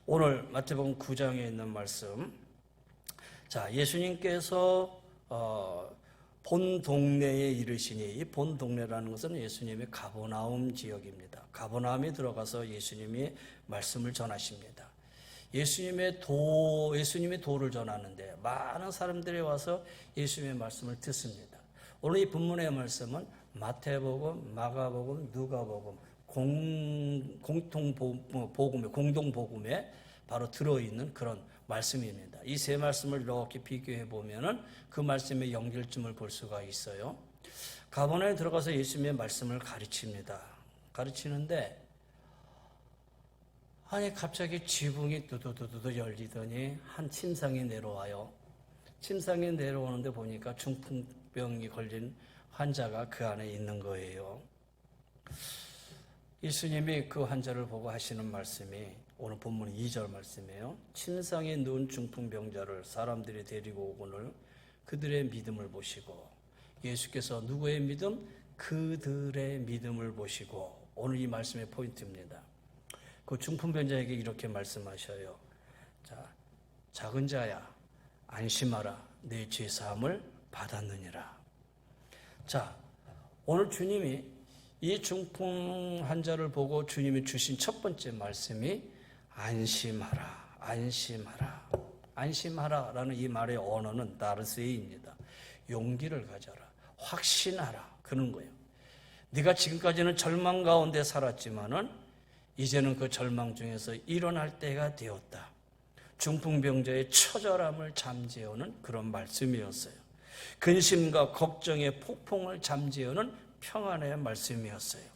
오늘 마태복음 9장에 있는 말씀. 자, 예수님께서 본 동네에 이르시니, 이 본 동네라는 것은 예수님의 가버나움 지역입니다. 가버나움에 들어가서 예수님이 말씀을 전하십니다. 예수님의 도를 전하는데 많은 사람들이 와서 예수님의 말씀을 듣습니다. 오늘 이 본문의 말씀은 마태복음, 마가복음, 누가복음 공동복음에 바로 들어있는 그런 말씀입니다. 이 세 말씀을 이렇게 비교해 보면은 그 말씀의 연결점을 볼 수가 있어요. 가버나움에 들어가서 예수님의 말씀을 가르칩니다. 가르치는데 아니 갑자기 지붕이 두두두두 열리더니 한 침상이 내려와요. 침상이 내려오는데 보니까 중풍병이 걸린 환자가 그 안에 있는 거예요. 예수님이 그 환자를 보고 하시는 말씀이 오늘 본문 2절 말씀이에요. 침상에 누운 중풍병자를 사람들이 데리고 오거늘 그들의 믿음을 보시고, 예수께서 누구의 믿음? 그들의 믿음을 보시고, 오늘 이 말씀의 포인트입니다. 그 중풍병자에게 이렇게 말씀하셔요. 자, 작은 자야 안심하라, 내 죄사함을 받았느니라. 자, 오늘 주님이 이 중풍 환자를 보고 주님이 주신 첫 번째 말씀이 안심하라, 안심하라, 안심하라라는 이 말의 언어는 나르세이입니다. 용기를 가져라, 확신하라, 그런 거예요. 네가 지금까지는 절망 가운데 살았지만은 이제는 그 절망 중에서 일어날 때가 되었다. 중풍병자의 처절함을 잠재우는 그런 말씀이었어요. 근심과 걱정의 폭풍을 잠재우는 평안의 말씀이었어요.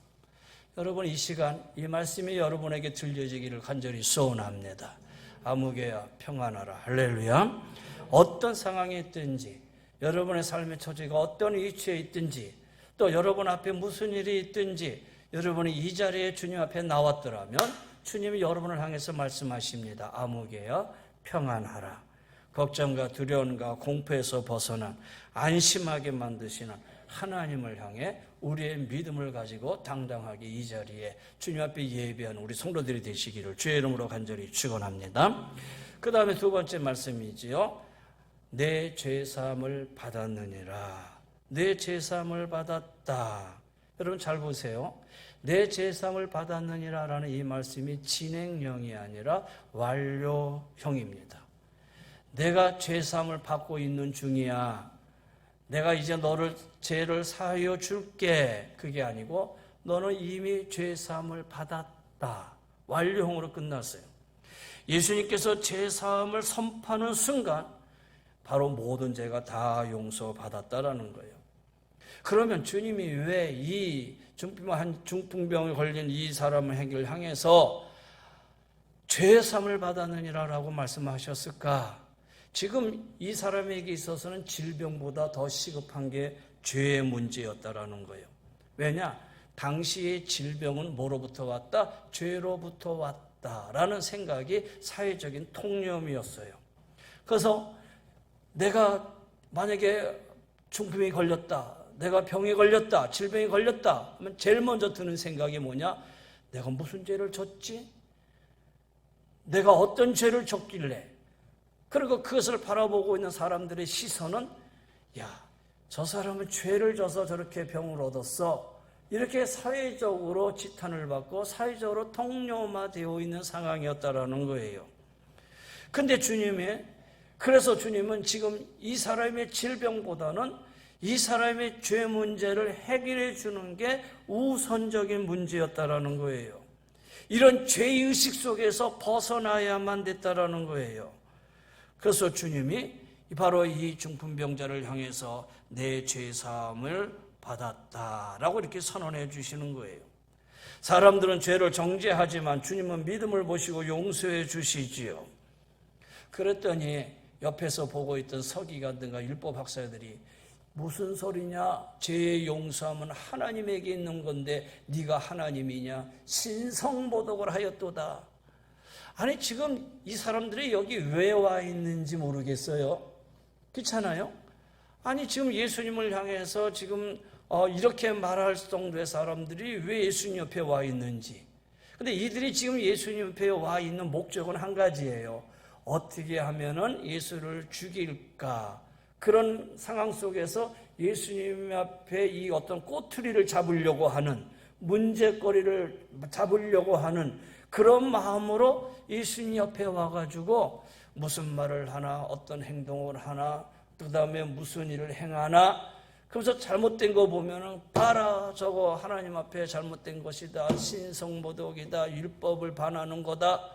여러분, 이 시간 이 말씀이 여러분에게 들려지기를 간절히 소원합니다. 아무개야 평안하라. 할렐루야. 어떤 상황에 있든지, 여러분의 삶의 처지가 어떤 위치에 있든지, 또 여러분 앞에 무슨 일이 있든지, 여러분이 이 자리에 주님 앞에 나왔더라면 주님이 여러분을 향해서 말씀하십니다. 아무개야 평안하라. 걱정과 두려움과 공포에서 벗어난 안심하게 만드시는 하나님을 향해 우리의 믿음을 가지고 당당하게 이 자리에 주님 앞에 예배하는 우리 성도들이 되시기를 주의 이름으로 간절히 축원합니다. 그 다음에 두 번째 말씀이지요. 내 죄사함을 받았느니라. 내 죄사함을 받았다. 여러분 잘 보세요. 내 죄사함을 받았느니라라는 이 말씀이 진행형이 아니라 완료형입니다. 내가 죄사함을 받고 있는 중이야. 내가 이제 너를 죄를 사하여 줄게. 그게 아니고 너는 이미 죄사함을 받았다. 완료형으로 끝났어요. 예수님께서 죄사함을 선포하는 순간 바로 모든 죄가 다 용서받았다라는 거예요. 그러면 주님이 왜 이 중풍병에 걸린 이 사람을 향해서 죄사함을 받았느니라라고 말씀하셨을까? 지금 이 사람에게 있어서는 질병보다 더 시급한 게 죄의 문제였다라는 거예요. 왜냐? 당시의 질병은 뭐로부터 왔다? 죄로부터 왔다라는 생각이 사회적인 통념이었어요. 그래서 내가 만약에 중풍이 걸렸다, 내가 병에 걸렸다, 질병에 걸렸다 하면 제일 먼저 드는 생각이 뭐냐? 내가 무슨 죄를 졌지? 내가 어떤 죄를 졌길래? 그리고 그것을 바라보고 있는 사람들의 시선은 야, 저 사람은 죄를 져서 저렇게 병을 얻었어. 이렇게 사회적으로 지탄을 받고 사회적으로 통념화되어 있는 상황이었다라는 거예요. 근데 그래서 주님은 지금 이 사람의 질병보다는 이 사람의 죄 문제를 해결해 주는 게 우선적인 문제였다라는 거예요. 이런 죄의식 속에서 벗어나야만 됐다라는 거예요. 그래서 주님이 바로 이 중풍병자를 향해서 내 죄사함을 받았다라고 이렇게 선언해 주시는 거예요. 사람들은 죄를 정죄하지만 주님은 믿음을 보시고 용서해 주시지요. 그랬더니 옆에서 보고 있던 서기관들과 율법 학사들이 무슨 소리냐? 죄의 용서함은 하나님에게 있는 건데 네가 하나님이냐? 신성모독을 하였도다. 아니 지금 이 사람들이 여기 왜 와 있는지 모르겠어요. 그렇잖아요? 아니 지금 예수님을 향해서 지금 이렇게 말할 정도의 사람들이 왜 예수님 옆에 와 있는지, 근데 이들이 지금 예수님 앞에 와 있는 목적은 한 가지예요. 어떻게 하면은 예수를 죽일까? 그런 상황 속에서 예수님 앞에 이 어떤 꼬투리를 잡으려고 하는, 문제거리를 잡으려고 하는 그런 마음으로 예수님 옆에 와가지고 무슨 말을 하나, 어떤 행동을 하나, 그 다음에 무슨 일을 행하나, 그래서 잘못된 거 보면은 봐라, 저거 하나님 앞에 잘못된 것이다, 신성모독이다, 율법을 반하는 거다.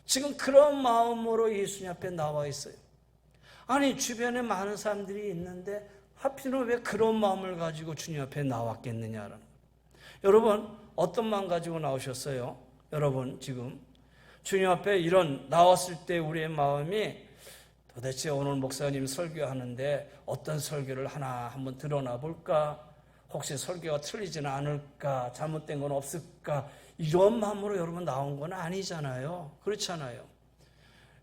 지금 그런 마음으로 예수님 앞에 나와 있어요. 아니, 주변에 많은 사람들이 있는데 하필은 왜 그런 마음을 가지고 주님 앞에 나왔겠느냐라는 거예요. 여러분, 어떤 마음 가지고 나오셨어요? 여러분, 지금 주님 앞에 이런 나왔을 때 우리의 마음이 도대체 오늘 목사님 설교하는데 어떤 설교를 하나 한번 드러나 볼까? 혹시 설교가 틀리지는 않을까? 잘못된 건 없을까? 이런 마음으로 여러분 나온 건 아니잖아요. 그렇잖아요.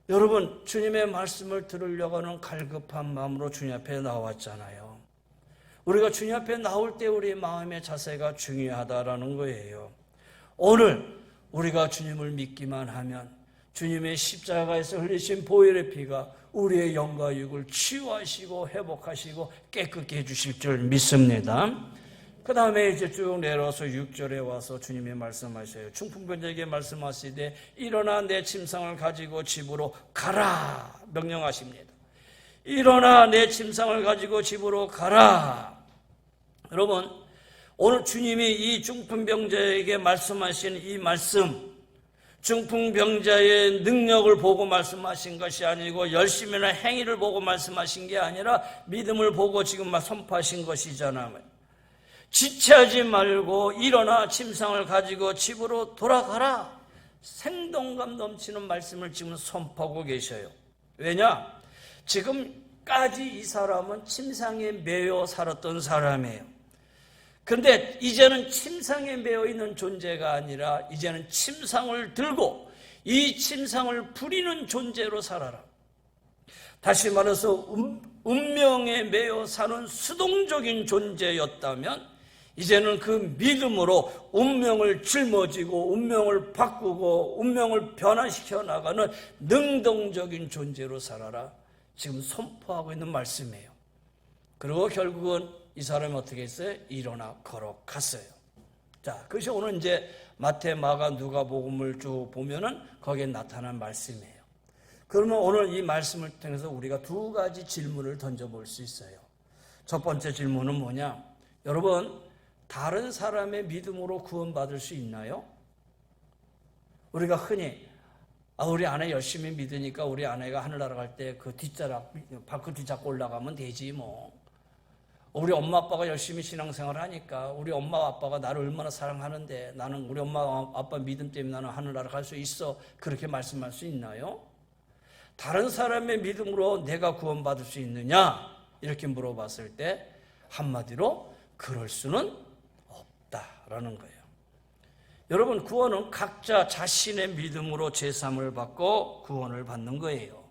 여러분, 주님의 말씀을 들으려고 하는 갈급한 마음으로 주님 앞에 나왔잖아요. 우리가 주님 앞에 나올 때 우리의 마음의 자세가 중요하다라는 거예요. 오늘 우리가 주님을 믿기만 하면 주님의 십자가에서 흘리신 보혈의 피가 우리의 영과 육을 치유하시고 회복하시고 깨끗게 해주실 줄 믿습니다. 그 다음에 이제 쭉 내려와서 6절에 와서 주님이 말씀하셔요. 충풍병자에게 말씀하시되 일어나 내 침상을 가지고 집으로 가라 명령하십니다. 일어나 내 침상을 가지고 집으로 가라. 여러분, 오늘 주님이 이 중풍병자에게 말씀하신 이 말씀, 중풍병자의 능력을 보고 말씀하신 것이 아니고 열심이나 행위를 보고 말씀하신 게 아니라 믿음을 보고 지금 선포하신 것이잖아요. 지체하지 말고 일어나 침상을 가지고 집으로 돌아가라. 생동감 넘치는 말씀을 지금 선포하고 계셔요. 왜냐? 지금까지 이 사람은 침상에 매여 살았던 사람이에요. 그런데 이제는 침상에 매여 있는 존재가 아니라 이제는 침상을 들고 이 침상을 부리는 존재로 살아라. 다시 말해서 운명에 매여 사는 수동적인 존재였다면 이제는 그 믿음으로 운명을 짊어지고 운명을 바꾸고 운명을 변화시켜 나가는 능동적인 존재로 살아라. 지금 선포하고 있는 말씀이에요. 그리고 결국은 이 사람이 어떻게 했어요? 일어나 걸어갔어요. 자, 그것이 오늘 이제 마태, 마가, 누가복음을 쭉 보면은 거기에 나타난 말씀이에요. 그러면 오늘 이 말씀을 통해서 우리가 두 가지 질문을 던져볼 수 있어요. 첫 번째 질문은 뭐냐? 여러분, 다른 사람의 믿음으로 구원받을 수 있나요? 우리가 흔히 우리 아내 열심히 믿으니까 우리 아내가 하늘나라 갈 때 그 뒷자락, 발끝 뒤잡고 올라가면 되지 뭐. 우리 엄마 아빠가 열심히 신앙생활을 하니까 우리 엄마 아빠가 나를 얼마나 사랑하는데 나는 우리 엄마 아빠 믿음 때문에 나는 하늘나라 갈 수 있어. 그렇게 말씀할 수 있나요? 다른 사람의 믿음으로 내가 구원받을 수 있느냐? 이렇게 물어봤을 때 한마디로 그럴 수는 없다라는 거예요. 여러분, 구원은 각자 자신의 믿음으로 제삼을 받고 구원을 받는 거예요.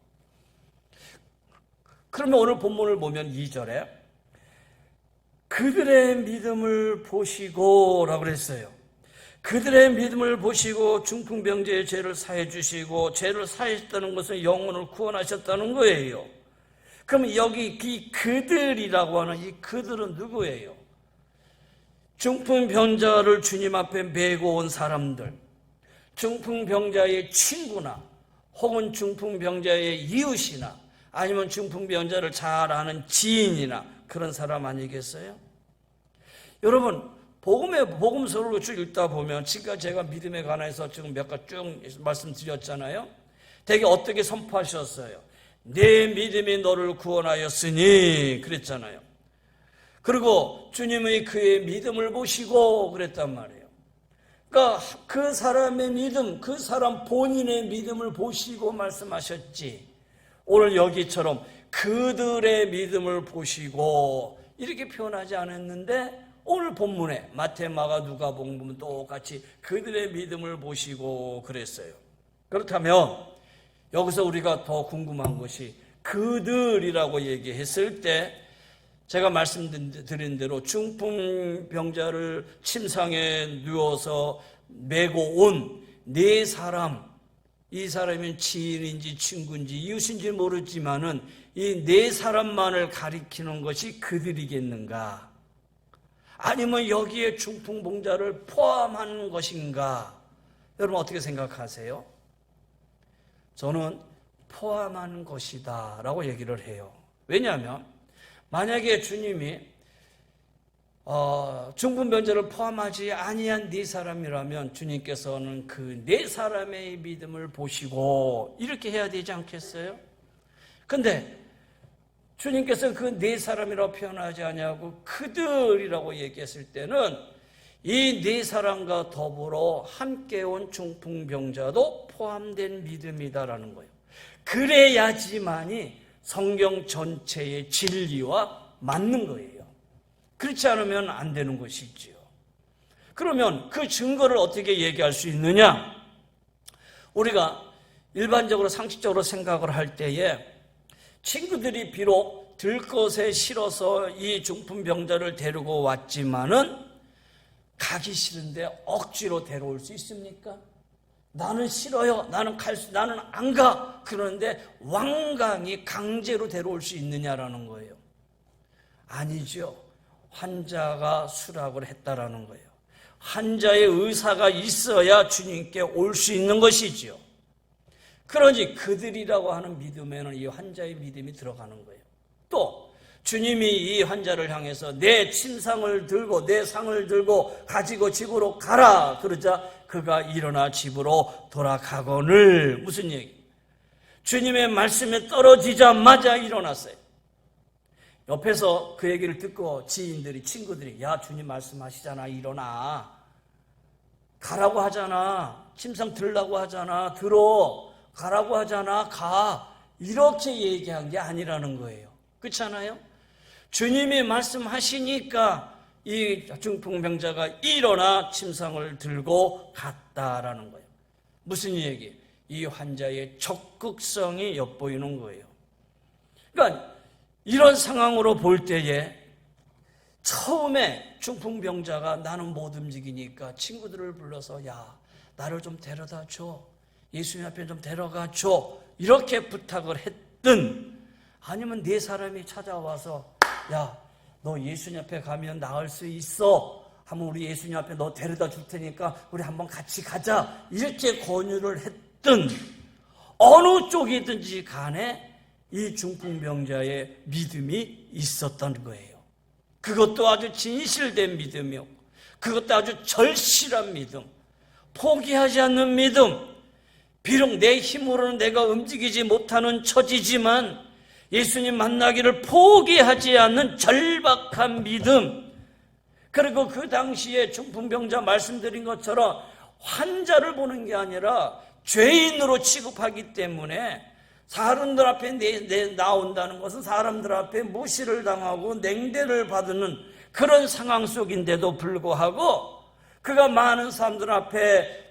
그러면 오늘 본문을 보면 2절에 그들의 믿음을 보시고 라고 그랬어요. 그들의 믿음을 보시고 중풍병자의 죄를 사해 주시고 죄를 사하셨다는 것은 영혼을 구원하셨다는 거예요. 그럼 여기 이 그들이라고 하는 이 그들은 누구예요? 중풍병자를 주님 앞에 메고 온 사람들, 중풍병자의 친구나 혹은 중풍병자의 이웃이나 아니면 중풍병자를 잘 아는 지인이나 그런 사람 아니겠어요? 여러분, 복음서를 쭉 읽다 보면 지금까지 제가 믿음에 관해서 지금 몇 가지 쭉 말씀드렸잖아요. 되게 어떻게 선포하셨어요? 내 믿음이 너를 구원하였으니 그랬잖아요. 그리고 주님의 그의 믿음을 보시고 그랬단 말이에요. 그러니까 그 사람의 믿음, 그 사람 본인의 믿음을 보시고 말씀하셨지. 오늘 여기처럼 그들의 믿음을 보시고 이렇게 표현하지 않았는데 오늘 본문에 마태, 마가, 누가복음 보면 똑같이 그들의 믿음을 보시고 그랬어요. 그렇다면 여기서 우리가 더 궁금한 것이 그들이라고 얘기했을 때 제가 말씀드린 대로 중풍병자를 침상에 누워서 메고 온 네 사람, 이 사람은 지인인지 친구인지 이웃인지 모르지만은 이 네 사람만을 가리키는 것이 그들이겠는가? 아니면 여기에 중풍병자를 포함한 것인가? 여러분 어떻게 생각하세요? 저는 포함한 것이다 라고 얘기를 해요. 왜냐하면 만약에 주님이 중풍병자를 포함하지 아니한 네 사람이라면 주님께서는 그 네 사람의 믿음을 보시고 이렇게 해야 되지 않겠어요? 근데 주님께서 그 네 사람이라고 표현하지 아니하고 그들이라고 얘기했을 때는 이 네 사람과 더불어 함께 온 중풍병자도 포함된 믿음이다라는 거예요. 그래야지만이 성경 전체의 진리와 맞는 거예요. 그렇지 않으면 안 되는 것이지요. 그러면 그 증거를 어떻게 얘기할 수 있느냐? 우리가 일반적으로 상식적으로 생각을 할 때에 친구들이 비록 들것에 실어서 이 중풍병자를 데리고 왔지만은 가기 싫은데 억지로 데려올 수 있습니까? 나는 싫어요. 나는 안 가. 그러는데 완강히 강제로 데려올 수 있느냐라는 거예요. 아니죠. 환자가 수락을 했다라는 거예요. 환자의 의사가 있어야 주님께 올 수 있는 것이지요. 그러니 그들이라고 하는 믿음에는 이 환자의 믿음이 들어가는 거예요. 또 주님이 이 환자를 향해서 내 침상을 들고 내 상을 들고 가지고 집으로 가라 그러자 그가 일어나 집으로 돌아가거늘. 무슨 얘기? 주님의 말씀에 떨어지자마자 일어났어요. 옆에서 그 얘기를 듣고 지인들이, 친구들이, 야, 주님 말씀하시잖아, 일어나. 가라고 하잖아. 침상 들라고 하잖아. 들어. 가라고 하잖아. 가. 이렇게 얘기한 게 아니라는 거예요. 그렇지 않아요? 주님이 말씀하시니까 이 중풍병자가 일어나 침상을 들고 갔다라는 거예요. 무슨 얘기? 이 환자의 적극성이 엿보이는 거예요. 그러니까 이런 상황으로 볼 때에 처음에 중풍병자가 나는 못 움직이니까 친구들을 불러서 야, 나를 좀 데려다 줘. 예수님 앞에 좀 데려가 줘. 이렇게 부탁을 했든 아니면 네 사람이 찾아와서 야, 너 예수님 앞에 가면 나을 수 있어. 한번 우리 예수님 앞에 너 데려다 줄 테니까 우리 한번 같이 가자. 이렇게 권유를 했든 어느 쪽이든지 간에 이 중풍병자의 믿음이 있었던 거예요. 그것도 아주 진실된 믿음이요. 그것도 아주 절실한 믿음. 포기하지 않는 믿음. 비록 내 힘으로는 내가 움직이지 못하는 처지지만 예수님 만나기를 포기하지 않는 절박한 믿음. 그리고 그 당시에 중풍병자 말씀드린 것처럼 환자를 보는 게 아니라 죄인으로 취급하기 때문에 사람들 앞에 나온다는 것은 사람들 앞에 무시를 당하고 냉대를 받는 그런 상황 속인데도 불구하고 그가 많은 사람들 앞에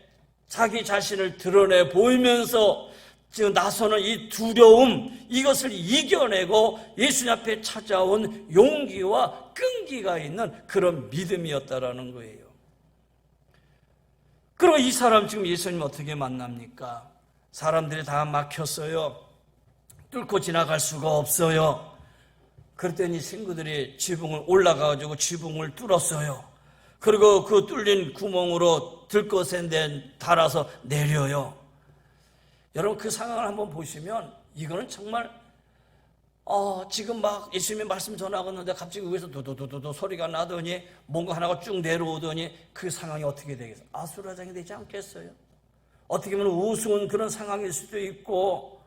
자기 자신을 드러내 보이면서 지금 나서는 이 두려움, 이것을 이겨내고 예수님 앞에 찾아온 용기와 끈기가 있는 그런 믿음이었다라는 거예요. 그리고 이 사람 지금 예수님 어떻게 만납니까? 사람들이 다 막혔어요. 뚫고 지나갈 수가 없어요. 그랬더니 친구들이 지붕을 올라가가지고 지붕을 뚫었어요. 그리고 그 뚫린 구멍으로 들것에 달아서 내려요. 여러분 그 상황을 한번 보시면 이거는 정말 지금 막 예수님의 말씀 전하고 있는데 갑자기 위에서 도도도도 소리가 나더니 뭔가 하나가 쭉 내려오더니 그 상황이 어떻게 되겠어요? 아수라장이 되지 않겠어요? 어떻게 보면 우스운 그런 상황일 수도 있고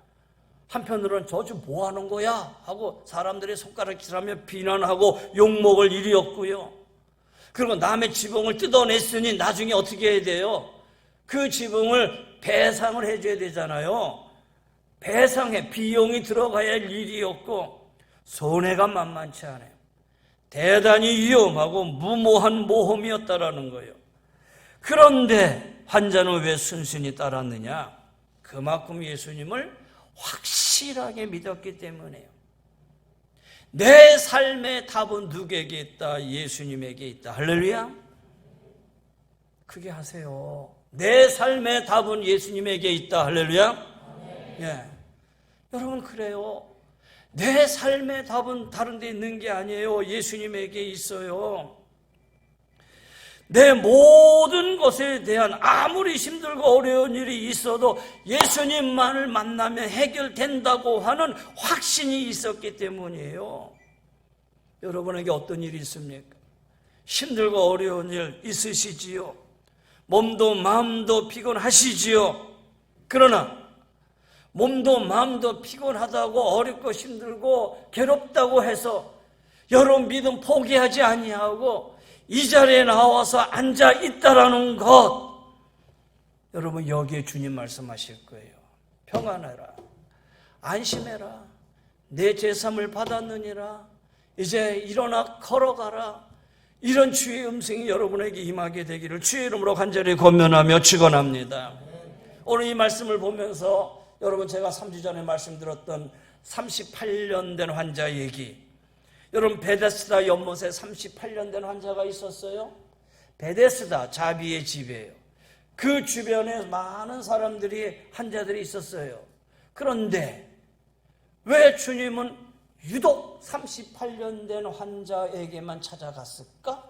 한편으로는 저 지금 뭐 하는 거야? 하고 사람들이 손가락질하며 비난하고 욕먹을 일이었고요. 그리고 남의 지붕을 뜯어냈으니 나중에 어떻게 해야 돼요? 그 지붕을 배상을 해줘야 되잖아요. 배상에 비용이 들어가야 할 일이었고 손해가 만만치 않아요. 대단히 위험하고 무모한 모험이었다라는 거예요. 그런데 환자는 왜 순순히 따랐느냐? 그만큼 예수님을 확실하게 믿었기 때문에요. 내 삶의 답은 누구에게 있다? 예수님에게 있다. 할렐루야. 그게 하세요. 내 삶의 답은 예수님에게 있다. 할렐루야. 예. 여러분 그래요. 내 삶의 답은 다른 데 있는 게 아니에요. 예수님에게 있어요. 내 모든 것에 대한 아무리 힘들고 어려운 일이 있어도 예수님만을 만나면 해결된다고 하는 확신이 있었기 때문이에요. 여러분에게 어떤 일이 있습니까? 힘들고 어려운 일 있으시지요? 몸도 마음도 피곤하시지요? 그러나 몸도 마음도 피곤하다고 어렵고 힘들고 괴롭다고 해서 여러분 믿음 포기하지 아니하고 이 자리에 나와서 앉아 있다라는 것, 여러분 여기에 주님 말씀하실 거예요. 평안해라, 안심해라, 내 제삼을 받았느니라, 이제 일어나 걸어가라. 이런 주의 음성이 여러분에게 임하게 되기를 주의 이름으로 간절히 권면하며 축원합니다. 오늘 이 말씀을 보면서 여러분 제가 3주 전에 말씀드렸던 38년 된 환자 얘기, 여러분 베데스다 연못에 38년 된 환자가 있었어요. 베데스다 자비의 집이에요. 그 주변에 많은 사람들이 환자들이 있었어요. 그런데 왜 주님은 유독 38년 된 환자에게만 찾아갔을까?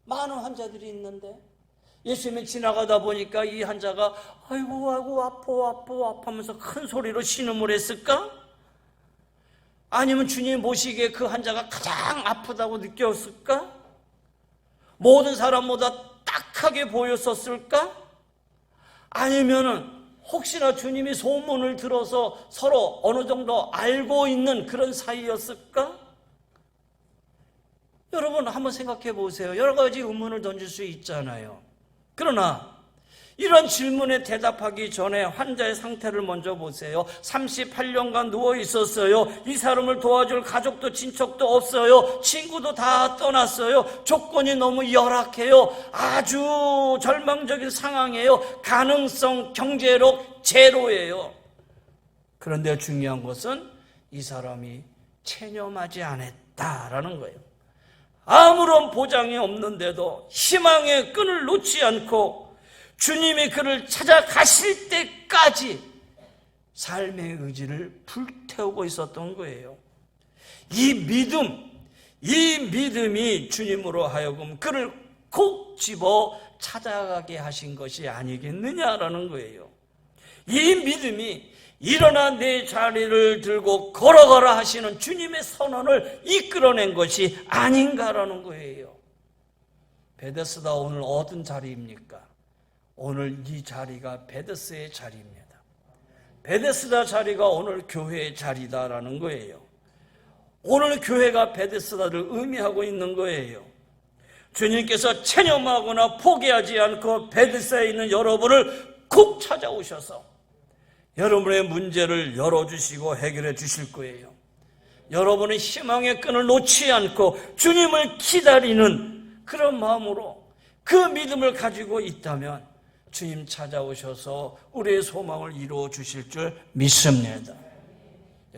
많은 환자들이 있는데 예수님이 지나가다 보니까 이 환자가 아이고 아파 하면서 큰 소리로 신음을 했을까? 아니면 주님 보시기에 그 환자가 가장 아프다고 느꼈을까? 모든 사람보다 딱하게 보였었을까? 아니면은 혹시나 주님이 소문을 들어서 서로 어느 정도 알고 있는 그런 사이였을까? 여러분 한번 생각해 보세요. 여러 가지 의문을 던질 수 있잖아요. 그러나 이런 질문에 대답하기 전에 환자의 상태를 먼저 보세요. 38년간 누워 있었어요. 이 사람을 도와줄 가족도 친척도 없어요. 친구도 다 떠났어요. 조건이 너무 열악해요. 아주 절망적인 상황이에요. 가능성 경제력 제로예요. 그런데 중요한 것은 이 사람이 체념하지 않았다라는 거예요. 아무런 보장이 없는데도 희망의 끈을 놓지 않고 주님이 그를 찾아가실 때까지 삶의 의지를 불태우고 있었던 거예요. 이 믿음이 주님으로 하여금 그를 콕 집어 찾아가게 하신 것이 아니겠느냐라는 거예요. 이 믿음이 일어나 내 자리를 들고 걸어가라 하시는 주님의 선언을 이끌어낸 것이 아닌가라는 거예요. 베데스다 오늘 어떤 자리입니까? 오늘 이 자리가 베데스의 자리입니다. 베데스다 자리가 오늘 교회의 자리다라는 거예요. 오늘 교회가 베데스다를 의미하고 있는 거예요. 주님께서 체념하거나 포기하지 않고 베데스다에 있는 여러분을 꼭 찾아오셔서 여러분의 문제를 열어주시고 해결해 주실 거예요. 여러분의 희망의 끈을 놓지 않고 주님을 기다리는 그런 마음으로 그 믿음을 가지고 있다면 주님 찾아오셔서 우리의 소망을 이루어 주실 줄 믿습니다.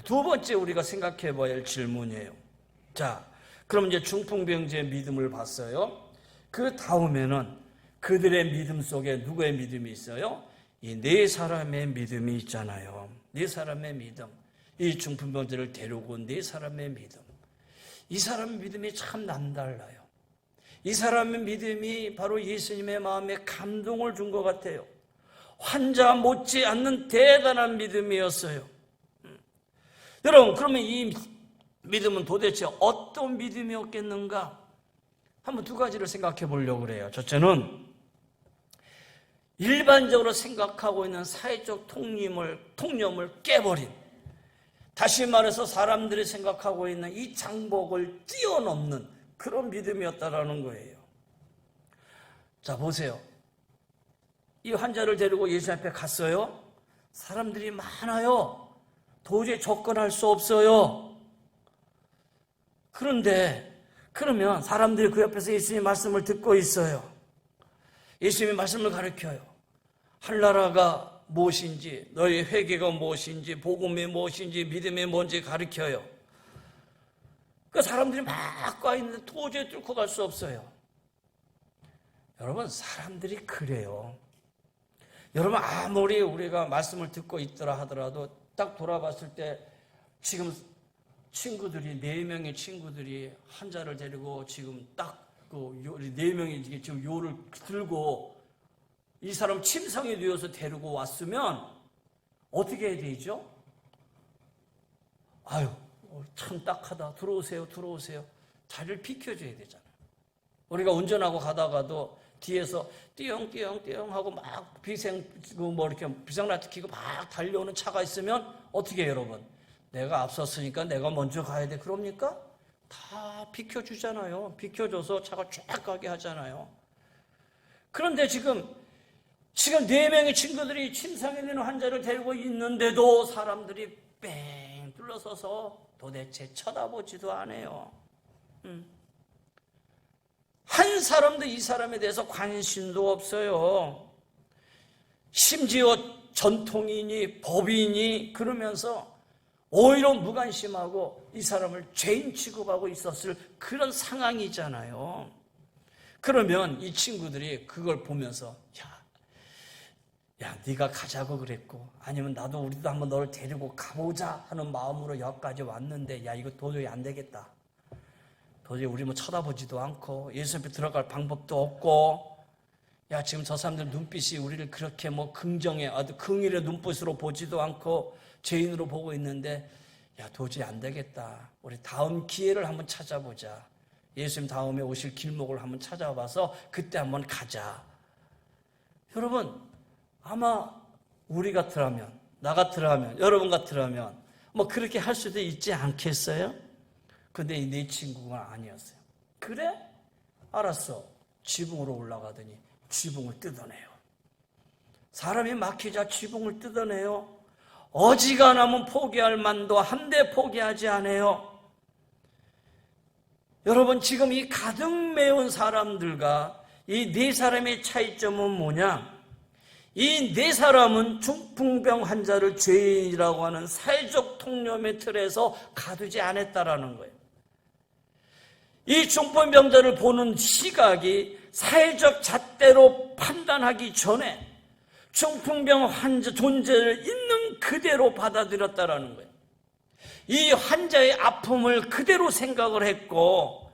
두 번째 우리가 생각해 봐야 할 질문이에요. 자, 그럼 이제 중풍병자의 믿음을 봤어요. 그 다음에는 그들의 믿음 속에 누구의 믿음이 있어요? 이 네 사람의 믿음이 있잖아요. 네 사람의 믿음. 이 중풍병자를 데리고 온 네 사람의 믿음. 이 사람의 믿음이 참 남달라요. 이 사람의 믿음이 바로 예수님의 마음에 감동을 준 것 같아요. 환자 못지않는 대단한 믿음이었어요. 여러분, 그러면 이 믿음은 도대체 어떤 믿음이었겠는가? 한번 두 가지를 생각해 보려고 그래요. 첫째는 일반적으로 생각하고 있는 사회적 통념을 깨버린, 다시 말해서 사람들이 생각하고 있는 이 장복을 뛰어넘는 그런 믿음이었다라는 거예요. 자, 보세요. 이 환자를 데리고 예수 앞에 갔어요. 사람들이 많아요. 도저히 접근할 수 없어요. 그러면 사람들이 그 옆에서 예수님의 말씀을 듣고 있어요. 예수님의 말씀을 가르쳐요. 하늘나라가 무엇인지, 너희 회개가 무엇인지, 복음이 무엇인지, 믿음이 뭔지 가르쳐요. 그 사람들이 막 가 있는데 도저히 뚫고 갈 수 없어요. 여러분, 사람들이 그래요. 여러분, 아무리 우리가 말씀을 듣고 있더라 하더라도 딱 돌아봤을 때 지금 친구들이 4명의 친구들이 환자를 데리고 지금 딱 그 4명이 지금 요를 들고 이 사람 침상에 누워서 데리고 왔으면 어떻게 해야 되죠? 아유, 참 딱하다. 들어오세요, 들어오세요. 자리를 비켜줘야 되잖아요. 우리가 운전하고 가다가도 뒤에서 띠용띠용 하고 막 이렇게 비상라이트 켜고 막 달려오는 차가 있으면 어떻게 해요, 여러분? 내가 앞섰으니까 내가 먼저 가야 돼. 그럽니까? 다 비켜주잖아요. 비켜줘서 차가 쫙 가게 하잖아요. 그런데 지금 4명의 친구들이 침상에 있는 환자를 데리고 있는데도 사람들이 뺑 둘러서서 도대체 쳐다보지도 않아요. 한 사람도 이 사람에 대해서 관심도 없어요. 심지어 전통이니 법이니 그러면서 오히려 무관심하고 이 사람을 죄인 취급하고 있었을 그런 상황이잖아요. 그러면 이 친구들이 그걸 보면서 야, 네가 가자고 그랬고 아니면 우리도 한번 너를 데리고 가보자 하는 마음으로 여기까지 왔는데 야, 이거 도저히 안 되겠다. 도저히 우리 쳐다보지도 않고 예수 앞에 들어갈 방법도 없고 야, 지금 저 사람들 눈빛이 우리를 그렇게 긍정해 아주 긍일의 눈빛으로 보지도 않고 죄인으로 보고 있는데 야, 도저히 안 되겠다. 우리 다음 기회를 한번 찾아보자. 예수님 다음에 오실 길목을 한번 찾아봐서 그때 한번 가자. 여러분, 아마 우리 같으라면, 나 같으라면, 여러분 같으라면 그렇게 할 수도 있지 않겠어요? 근데 이 네 친구가 아니었어요. 그래? 알았어. 지붕으로 올라가더니 지붕을 뜯어내요. 사람이 막히자 지붕을 뜯어내요. 어지간하면 포기할 만도 한데 포기하지 않아요. 여러분, 지금 이 가득 메운 사람들과 이 4사람의 차이점은 뭐냐? 이 4사람은 중풍병 환자를 죄인이라고 하는 사회적 통념의 틀에서 가두지 않았다라는 거예요. 이 중풍병자를 보는 시각이 사회적 잣대로 판단하기 전에 중풍병 환자 존재를 있는 그대로 받아들였다라는 거예요. 이 환자의 아픔을 그대로 생각을 했고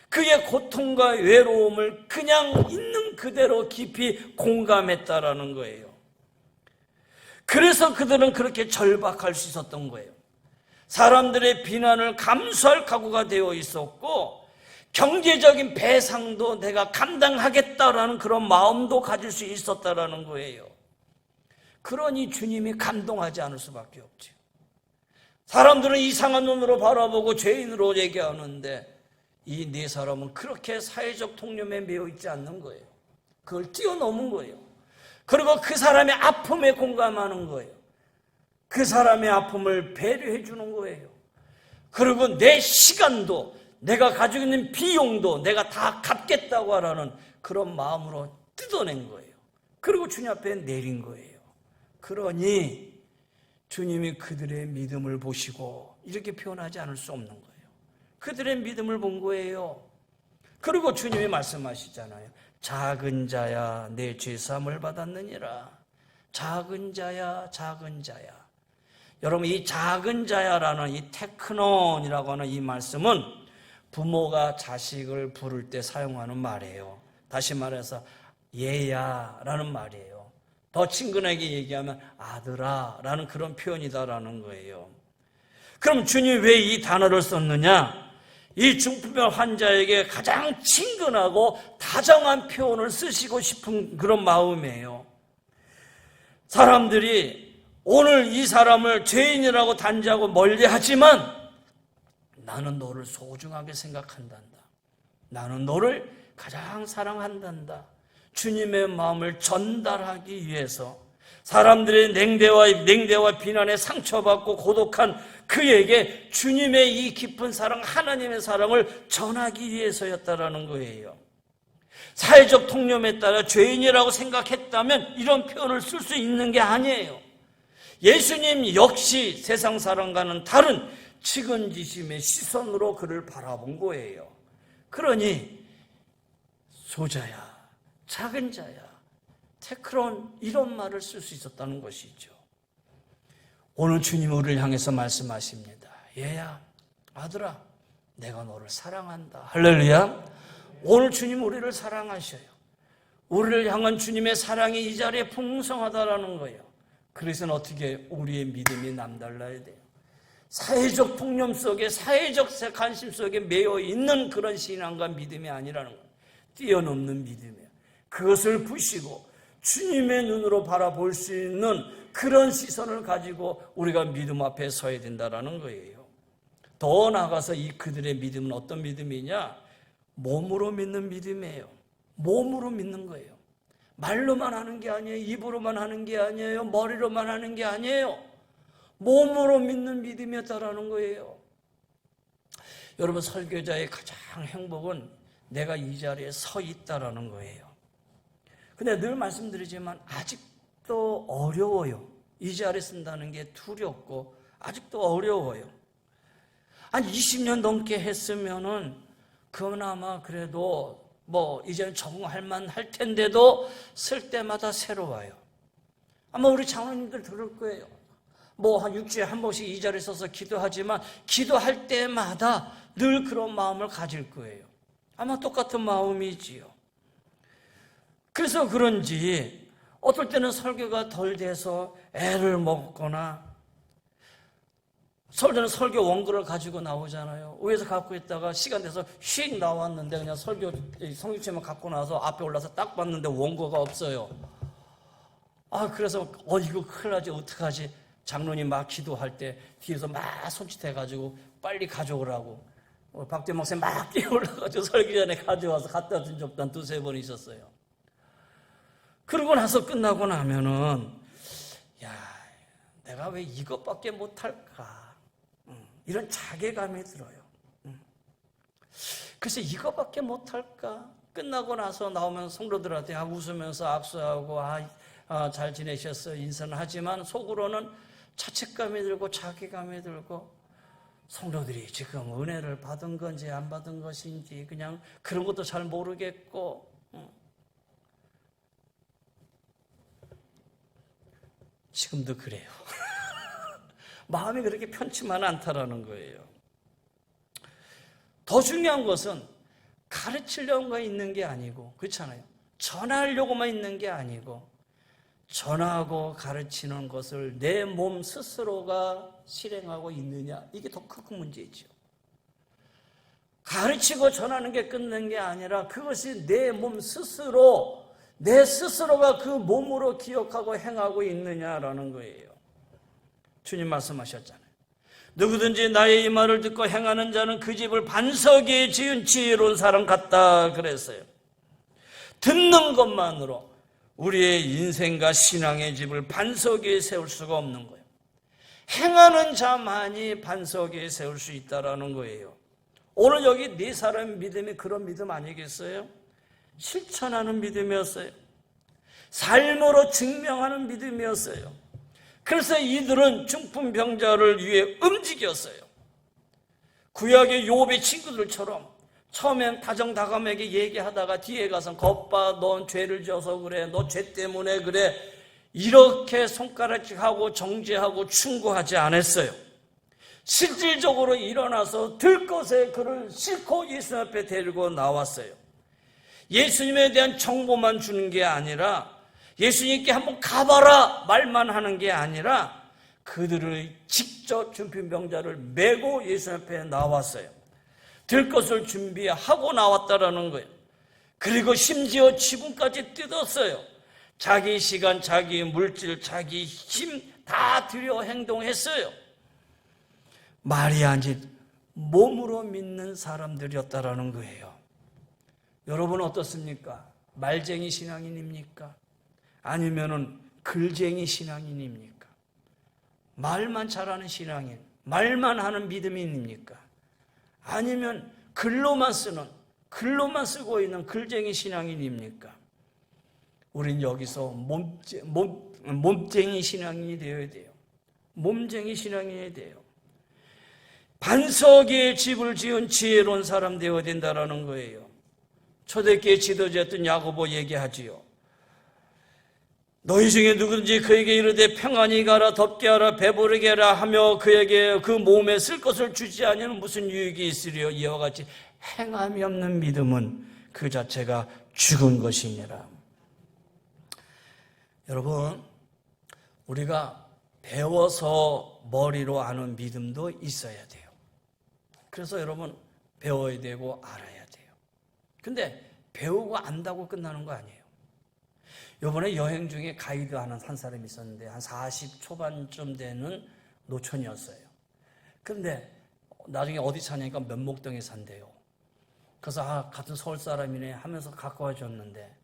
그의 고통과 외로움을 그냥 있는 그대로 깊이 공감했다라는 거예요. 그래서 그들은 그렇게 절박할 수 있었던 거예요. 사람들의 비난을 감수할 각오가 되어 있었고 경제적인 배상도 내가 감당하겠다라는 그런 마음도 가질 수 있었다라는 거예요. 그러니 주님이 감동하지 않을 수밖에 없죠. 사람들은 이상한 눈으로 바라보고 죄인으로 얘기하는데 이 4사람은 그렇게 사회적 통념에 매여 있지 않는 거예요. 그걸 뛰어넘은 거예요. 그리고 그 사람의 아픔에 공감하는 거예요. 그 사람의 아픔을 배려해 주는 거예요. 그리고 내 시간도 내가 가지고 있는 비용도 내가 다 갚겠다고 하라는 그런 마음으로 뜯어낸 거예요. 그리고 주님 앞에 내린 거예요. 그러니 주님이 그들의 믿음을 보시고 이렇게 표현하지 않을 수 없는 거예요. 그들의 믿음을 본 거예요. 그리고 주님이 말씀하시잖아요. 작은 자야 내 죄사함을 받았느니라. 작은 자야 작은 자야. 여러분, 이 작은 자야라는 이 테크논이라고 하는 이 말씀은 부모가 자식을 부를 때 사용하는 말이에요. 다시 말해서 얘야라는 말이에요. 더 친근하게 얘기하면 아들아 라는 그런 표현이다라는 거예요. 그럼 주님이 왜 이 단어를 썼느냐? 이 중풍병 환자에게 가장 친근하고 다정한 표현을 쓰시고 싶은 그런 마음이에요. 사람들이 오늘 이 사람을 죄인이라고 단죄하고 멀리하지만 나는 너를 소중하게 생각한단다. 나는 너를 가장 사랑한단다. 주님의 마음을 전달하기 위해서 사람들의 냉대와 비난에 상처받고 고독한 그에게 주님의 이 깊은 사랑, 하나님의 사랑을 전하기 위해서였다라는 거예요. 사회적 통념에 따라 죄인이라고 생각했다면 이런 표현을 쓸 수 있는 게 아니에요. 예수님 역시 세상 사람과는 다른 측은지심의 시선으로 그를 바라본 거예요. 그러니 소자야, 작은 자야, 테크론, 이런 말을 쓸 수 있었다는 것이죠. 오늘 주님 우리를 향해서 말씀하십니다. 얘야, 아들아, 내가 너를 사랑한다. 할렐루야. 오늘 주님 우리를 사랑하셔요. 우리를 향한 주님의 사랑이 이 자리에 풍성하다라는 거예요. 그래서는 어떻게 우리의 믿음이 남달라야 돼요. 사회적 풍념 속에, 사회적 관심 속에 매여 있는 그런 신앙과 믿음이 아니라는 거예요. 뛰어넘는 믿음이에요. 그것을 부시고 주님의 눈으로 바라볼 수 있는 그런 시선을 가지고 우리가 믿음 앞에 서야 된다는 거예요. 더 나아가서 그들의 믿음은 어떤 믿음이냐? 몸으로 믿는 믿음이에요. 몸으로 믿는 거예요. 말로만 하는 게 아니에요. 입으로만 하는 게 아니에요. 머리로만 하는 게 아니에요. 몸으로 믿는 믿음이었다라는 거예요. 여러분, 설교자의 가장 행복은 내가 이 자리에 서 있다라는 거예요. 근데 늘 말씀드리지만 아직도 어려워요. 이 자리에 쓴다는 게 두렵고 아직도 어려워요. 한 20년 넘게 했으면은 그나마 그래도 이제는 적응할 만할 텐데도 쓸 때마다 새로워요. 아마 우리 장로님들 들을 거예요. 한 6주에 한 번씩 이 자리에 서서 기도하지만 기도할 때마다 늘 그런 마음을 가질 거예요. 아마 똑같은 마음이지요. 그래서 그런지 어떨 때는 설교가 덜 돼서 애를 먹거나, 설교는 설교 원고를 가지고 나오잖아요. 위에서 갖고 있다가 시간 돼서 휙 나왔는데 그냥 성경책만 갖고 나와서 앞에 올라서 딱 봤는데 원고가 없어요. 그래서 이거 큰일 나지, 어떡하지? 장로님 막 기도할 때 뒤에서 막 손짓해가지고 빨리 가져오라고 박대목 쌤 막 뛰어올라가지고 설교 전에 가져와서 갖다 준 적도 한 2-3번 있었어요. 그러고 나서 끝나고 나면은 내가 왜 이것밖에 못할까? 이런 자괴감이 들어요. 그래서 이것밖에 못할까? 끝나고 나서 나오면 성도들한테 웃으면서 악수하고 잘 지내셨어요 인사는 하지만 속으로는 자책감이 들고 자괴감이 들고, 성도들이 지금 은혜를 받은 건지 안 받은 것인지 그냥 그런 것도 잘 모르겠고, 지금도 그래요. 마음이 그렇게 편치만 않다라는 거예요. 더 중요한 것은 가르치려고만 있는 게 아니고, 그렇잖아요. 전하려고만 있는 게 아니고, 전하고 가르치는 것을 내 몸 스스로가 실행하고 있느냐, 이게 더 큰 문제죠. 가르치고 전하는 게 끝난 게 아니라 그것이 내 몸 스스로, 내 스스로가 그 몸으로 기억하고 행하고 있느냐라는 거예요. 주님 말씀하셨잖아요. 누구든지 나의 이 말을 듣고 행하는 자는 그 집을 반석에 지은 지혜로운 사람 같다 그랬어요. 듣는 것만으로 우리의 인생과 신앙의 집을 반석 위에 세울 수가 없는 거예요. 행하는 자만이 반석 위에 세울 수 있다라는 거예요. 오늘 여기 네 사람의 믿음이 그런 믿음 아니겠어요? 실천하는 믿음이었어요. 삶으로 증명하는 믿음이었어요. 그래서 이들은 중풍병자를 위해 움직였어요. 구약의 욥의 친구들처럼 처음엔 다정다감하게 얘기하다가 뒤에 가서 겉봐, 넌 죄를 져서 그래, 너 죄 때문에 그래, 이렇게 손가락질하고 정죄하고 충고하지 않았어요. 실질적으로 일어나서 들것에 그를 싣고 예수님 앞에 데리고 나왔어요. 예수님에 대한 정보만 주는 게 아니라, 예수님께 한번 가봐라 말만 하는 게 아니라 그들을 직접 중풍병자를 메고 예수님 앞에 나왔어요. 들 것을 준비하고 나왔다라는 거예요. 그리고 심지어 지붕까지 뜯었어요. 자기 시간, 자기 물질, 자기 힘 다 들여 행동했어요. 말이 아닌 몸으로 믿는 사람들이었다라는 거예요. 여러분 어떻습니까? 말쟁이 신앙인입니까? 아니면은 글쟁이 신앙인입니까? 말만 잘하는 신앙인, 말만 하는 믿음인입니까? 아니면 글로만 쓰고 있는 글쟁이 신앙인입니까? 우린 여기서 몸쟁이 신앙인이 되어야 돼요. 몸쟁이 신앙인이 돼요. 반석 위에 집을 지은 지혜로운 사람 되어야 된다는 거예요. 초대교회 지도자였던 야고보 얘기하지요. 너희 중에 누구든지 그에게 이르되 평안히 가라, 덥게 하라, 배부르게 하라 하며 그에게 그 몸에 쓸 것을 주지 아니하면 무슨 유익이 있으리요. 이와 같이 행함이 없는 믿음은 그 자체가 죽은 것이니라. 여러분, 우리가 배워서 머리로 아는 믿음도 있어야 돼요. 그래서 여러분, 배워야 되고 알아야 돼요. 근데 배우고 안다고 끝나는 거 아니에요. 이번에 여행 중에 가이드하는 한 사람이 있었는데 한 40 초반쯤 되는 노천이었어요. 그런데 나중에 어디 사냐니까 면목동에 산대요. 그래서 같은 서울 사람이네 하면서 가까워졌는데,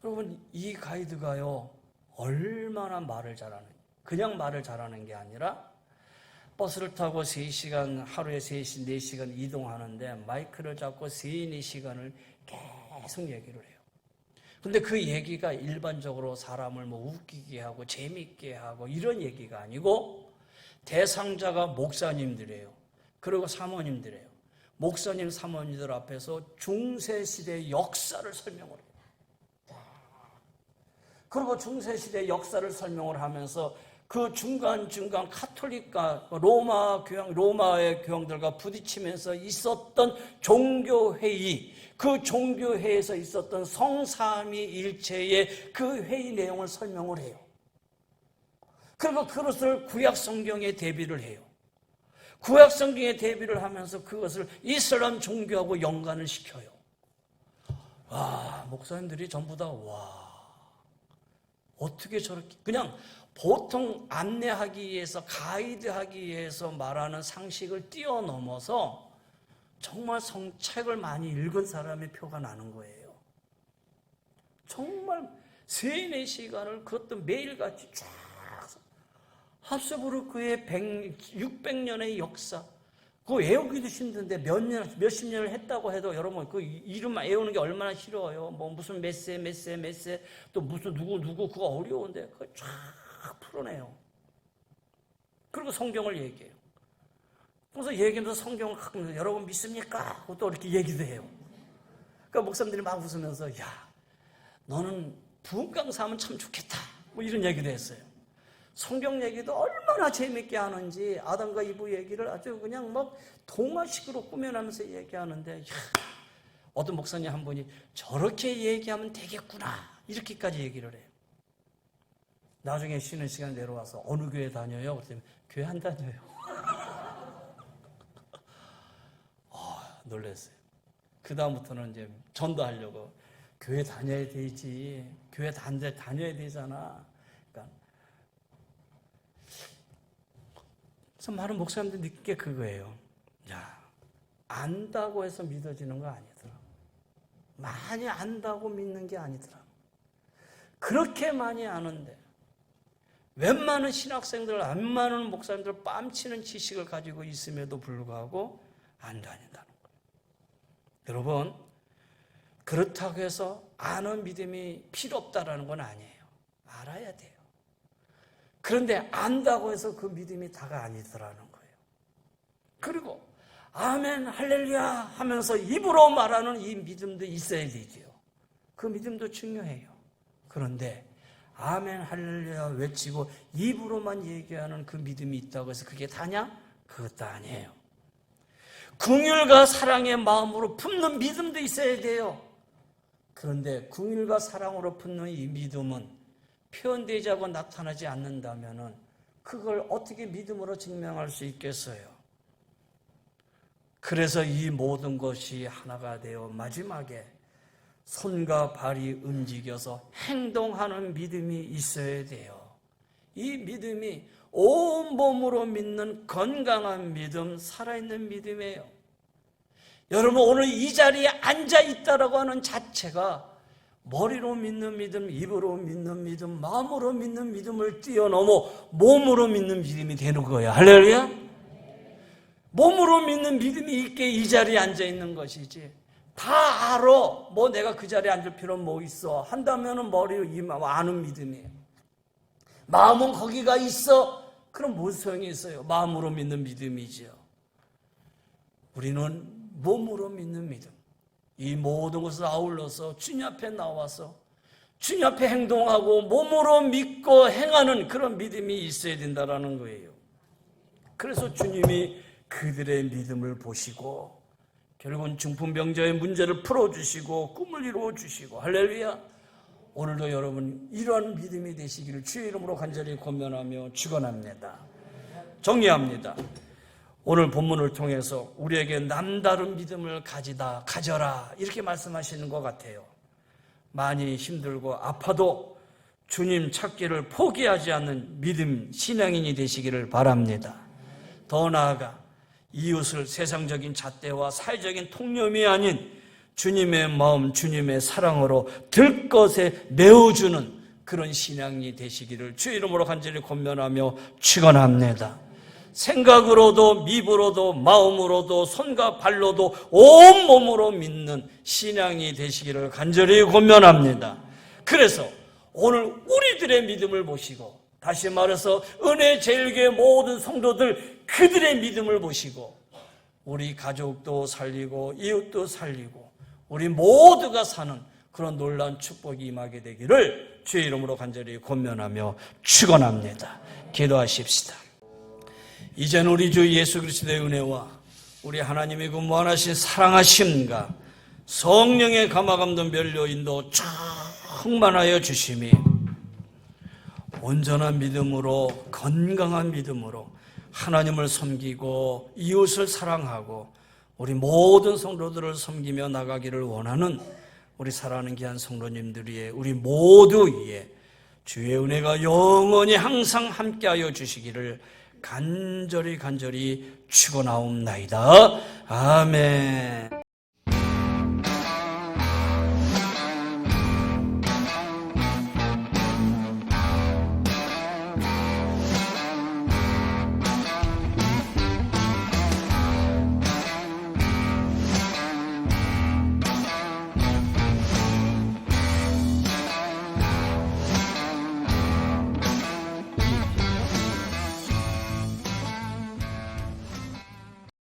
여러분, 이 가이드가요 얼마나 말을 잘하는, 그냥 말을 잘하는 게 아니라 버스를 타고 3시간, 하루에 3시간, 4시간 이동하는데 마이크를 잡고 3, 4시간을 계속 얘기를 해요. 근데 그 얘기가 일반적으로 사람을 웃기게 하고 재밌게 하고 이런 얘기가 아니고, 대상자가 목사님들이에요. 그리고 사모님들이에요. 목사님, 사모님들 앞에서 중세시대의 역사를 설명을 해요. 그리고 중세시대의 역사를 설명을 하면서 그 중간중간 카톨릭과 로마의 교황들과 부딪히면서 있었던 종교회의, 그 종교회에서 있었던 성삼위일체의 그 회의 내용을 설명을 해요. 그리고 그것을 구약성경에 대비를 해요. 구약성경에 대비를 하면서 그것을 이슬람 종교하고 연관을 시켜요. 와, 목사님들이 전부 다 어떻게 저렇게, 그냥 보통 안내하기 위해서, 가이드하기 위해서 말하는 상식을 뛰어넘어서 정말 성책을 많이 읽은 사람의 표가 나는 거예요. 정말 3, 4시간을 그것도 매일같이 쫙 합세부르크의 600년의 역사, 그거 외우기도 힘든데 몇십 년을 했다고 해도 여러분 그 이름만 외우는 게 얼마나 싫어요. 무슨 메세 또 무슨 누구 그거 어려운데 그거 쫙 풀어내요. 그리고 성경을 얘기해요. 그래서 얘기하면서 성경을 갖고 여러분 믿습니까? 또 이렇게 얘기도 해요. 그러니까 목사님들이 막 웃으면서 야, 너는 부흥 강사하면 참 좋겠다. 이런 얘기도 했어요. 성경 얘기도 얼마나 재밌게 하는지, 아담과 이브 얘기를 아주 그냥 막 동화식으로 꾸며나면서 얘기하는데, 야, 어떤 목사님 한 분이 저렇게 얘기하면 되겠구나 이렇게까지 얘기를 해요. 나중에 쉬는 시간 내려와서 어느 교회 다녀요? 그랬더니 교회 안 다녀요. 놀랐어요. 그 다음부터는 이제 전도하려고 교회 다녀야 되지, 교회 다녀야 되잖아. 그러니까 그래서 많은 목사님들 느낀 게 그거예요. 야, 안다고 해서 믿어지는 거 아니더라. 많이 안다고 믿는 게 아니더라. 그렇게 많이 아는데 웬만한 신학생들, 웬만한 목사님들 뺨치는 지식을 가지고 있음에도 불구하고 안 다닌다는 거예요. 여러분, 그렇다고 해서 아는 믿음이 필요 없다라는 건 아니에요. 알아야 돼요. 그런데 안다고 해서 그 믿음이 다가 아니더라는 거예요. 그리고 아멘 할렐루야 하면서 입으로 말하는 이 믿음도 있어야 되지요. 그 믿음도 중요해요. 그런데 아멘 할렐루야 외치고 입으로만 얘기하는 그 믿음이 있다고 해서 그게 다냐? 그것도 아니에요. 긍휼과 사랑의 마음으로 품는 믿음도 있어야 돼요. 그런데 긍휼과 사랑으로 품는 이 믿음은 표현되지 않고 나타나지 않는다면 그걸 어떻게 믿음으로 증명할 수 있겠어요? 그래서 이 모든 것이 하나가 되어 마지막에 손과 발이 움직여서 행동하는 믿음이 있어야 돼요. 이 믿음이 온몸으로 믿는 건강한 믿음, 살아있는 믿음이에요. 여러분, 오늘 이 자리에 앉아있다라고 하는 자체가 머리로 믿는 믿음, 입으로 믿는 믿음, 마음으로 믿는 믿음을 뛰어넘어 몸으로 믿는 믿음이 되는 거예요. 할렐루야? 몸으로 믿는 믿음이 있게 이 자리에 앉아있는 것이지, 다 알아. 내가 그 자리에 앉을 필요는 뭐 있어 한다면은 머리로 아는 믿음이에요. 마음은 거기가 있어. 그럼 무슨 소용이 있어요? 마음으로 믿는 믿음이죠. 우리는 몸으로 믿는 믿음. 이 모든 것을 아울러서 주님 앞에 나와서 주님 앞에 행동하고 몸으로 믿고 행하는 그런 믿음이 있어야 된다는 거예요. 그래서 주님이 그들의 믿음을 보시고 결국은 중풍병자의 문제를 풀어주시고 꿈을 이루어주시고, 할렐루야. 오늘도 여러분 이러한 믿음이 되시기를 주의 이름으로 간절히 권면하며 축원합니다. 정리합니다. 오늘 본문을 통해서 우리에게 남다른 믿음을 가져라 이렇게 말씀하시는 것 같아요. 많이 힘들고 아파도 주님 찾기를 포기하지 않는 믿음, 신앙인이 되시기를 바랍니다. 더 나아가 이웃을 세상적인 잣대와 사회적인 통념이 아닌 주님의 마음, 주님의 사랑으로 들것에 메워주는 그런 신앙이 되시기를 주의 이름으로 간절히 권면하며 축원합니다. 생각으로도 미부로도 마음으로도 손과 발로도 온몸으로 믿는 신앙이 되시기를 간절히 권면합니다. 그래서 오늘 우리들의 믿음을 보시고, 다시 말해서 은혜 제일교회 모든 성도들 그들의 믿음을 보시고 우리 가족도 살리고 이웃도 살리고 우리 모두가 사는 그런 놀라운 축복이 임하게 되기를 주의 이름으로 간절히 권면하며 축원합니다. 기도하십시다. 이제는 우리 주 예수 그리스도의 은혜와 우리 하나님의 그 무한하신 사랑하심과 성령의 감화감동 면료 인도 충만하여 주심이 온전한 믿음으로, 건강한 믿음으로 하나님을 섬기고 이웃을 사랑하고 우리 모든 성도들을 섬기며 나가기를 원하는 우리 사랑하는 귀한 성도님들 위에, 우리 모두 위에 주의 은혜가 영원히 항상 함께하여 주시기를 간절히 축원하옵나이다. 아멘.